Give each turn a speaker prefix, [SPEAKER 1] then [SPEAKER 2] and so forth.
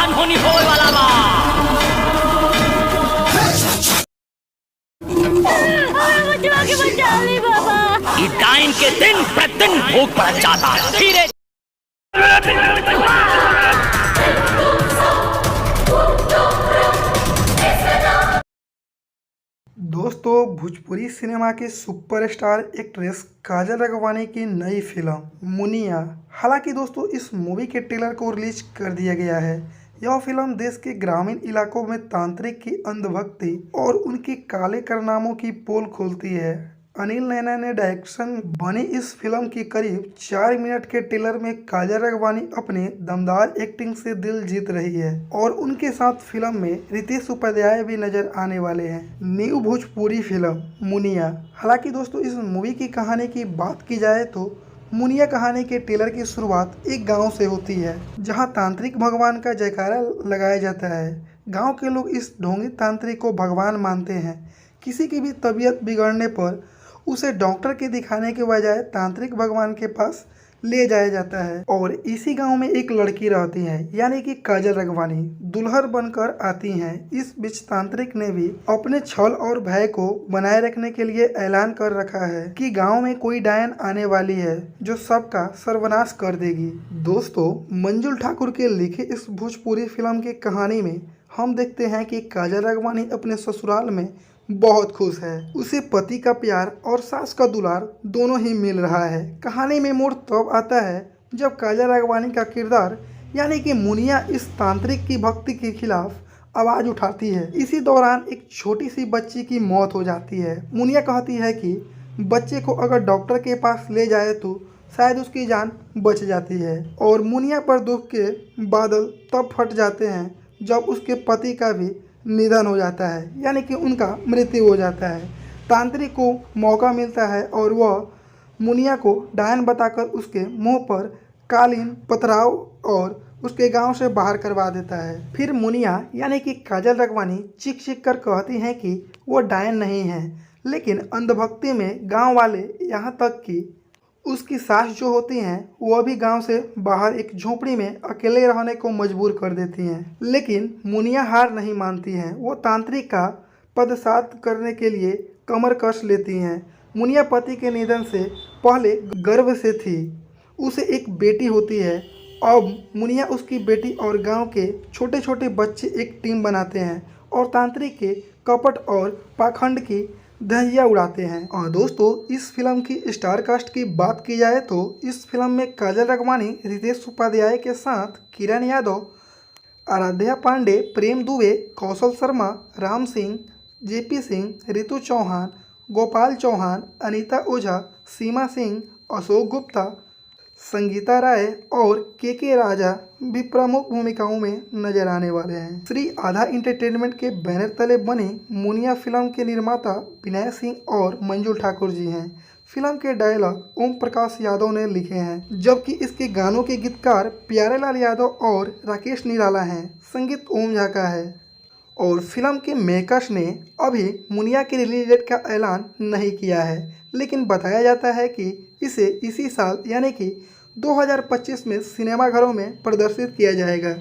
[SPEAKER 1] अनहोनी होए वाला बा।
[SPEAKER 2] बचवा के बचा ली बाबा।
[SPEAKER 1] ई डाइन के दिन प्रतिदिन भोग पड़ जाता। धीरे
[SPEAKER 3] दोस्तों, भोजपुरी सिनेमा के सुपरस्टार एक्ट्रेस काजल राघवानी की नई फिल्म मुनिया। हालांकि दोस्तों, इस मूवी के ट्रेलर को रिलीज कर दिया गया है। यह फिल्म देश के ग्रामीण इलाकों में तांत्रिक की अंधभक्ति और उनके काले कारनामों की पोल खोलती है। अनिल नैना ने डायरेक्शन बनी इस फिल्म की करीब 4 मिनट के ट्रेलर में काजल राघवानी अपने दमदार एक्टिंग से दिल जीत रही है और उनके साथ फिल्म में रितेश उपाध्याय भी नजर आने वाले हैं। New Bhojpuri film Muniya. हालांकि दोस्तों, इस मूवी की कहानी की बात की जाए तो मुनिया कहानी के ट्रेलर की शुरुआत एक गांव से होती है, जहां तांत्रिक भगवान का जयकारा लगाया जाता है। गांव के लोग इस ढोंगी तांत्रिक को भगवान मानते हैं। किसी की भी तबीयत बिगड़ने पर उसे डॉक्टर के दिखाने के बजाय तांत्रिक भगवान के पास ले जाया जाता है। और इसी गांव में एक लड़की रहती है, यानी कि काजल राघवानी दुल्हन बनकर आती हैं। इस बीच तांत्रिक ने भी अपने छल और भय को बनाए रखने के लिए ऐलान कर रखा है कि गांव में कोई डायन आने वाली है जो सबका सर्वनाश कर देगी। दोस्तों, मंजुल ठाकुर के लिखे इस भोजपुरी फिल्म की कहानी में हम देखते हैं कि काजल राघवानी अपने ससुराल में बहुत खुश है। उसे पति का प्यार और सास का दुलार दोनों ही मिल रहा है। कहानी में मोड़ तब आता है जब काजल राघवानी का किरदार यानी कि मुनिया इस तांत्रिक की भक्ति के खिलाफ आवाज़ उठाती है। इसी दौरान एक छोटी सी बच्ची की मौत हो जाती है। मुनिया कहती है कि बच्चे को अगर डॉक्टर के पास ले जाए तो शायद उसकी जान बच जाती है। और मुनिया पर दुख के बादल तब फट जाते हैं जब उसके पति का भी निधन हो जाता है, यानी कि उनका मृत्यु हो जाता है। तांत्रिक को मौका मिलता है और वह मुनिया को डायन बताकर उसके मुंह पर कालीन पथराव और उसके गांव से बाहर करवा देता है। फिर मुनिया यानी कि काजल राघवानी चीख चीख कर कहती हैं कि वो डायन नहीं है, लेकिन अंधभक्ति में गांव वाले यहाँ तक कि उसकी सास जो होती हैं वह भी गांव से बाहर एक झोपड़ी में अकेले रहने को मजबूर कर देती हैं। लेकिन मुनिया हार नहीं मानती हैं। वो तांत्रिक का पदसात करने के लिए कमर कस लेती हैं। मुनिया पति के निधन से पहले गर्भ से थी। उसे एक बेटी होती है। अब मुनिया, उसकी बेटी और गांव के छोटे छोटे बच्चे एक टीम बनाते हैं और तांत्रिक के कपट और पाखंड की धज्जियां उड़ाते हैं। और दोस्तों, इस फिल्म की स्टार कास्ट की बात की जाए तो इस फिल्म में काजल राघवानी रितेश उपाध्याय के साथ किरण यादव, आराध्या पांडे, प्रेम दुबे, कौशल शर्मा, राम सिंह, जेपी सिंह, रितु चौहान, गोपाल चौहान, अनीता ओझा, सीमा सिंह, अशोक गुप्ता, संगीता राय और के राजा भी प्रमुख भूमिकाओं में नजर आने वाले हैं। श्री आधा एंटरटेनमेंट के बैनर तले बनी मुनिया फिल्म के निर्माता विनय सिंह और मंजुल ठाकुर जी हैं। फिल्म के डायलॉग ओम प्रकाश यादव ने लिखे हैं, जबकि इसके गानों के गीतकार प्यारेलाल यादव और राकेश निराला हैं। संगीत ओम झा का है। और फिल्म के मेकर्स ने अभी मुनिया की रिलीज डेट का ऐलान नहीं किया है, लेकिन बताया जाता है कि इसे इसी साल यानी कि 2025 में सिनेमाघरों में प्रदर्शित किया जाएगा।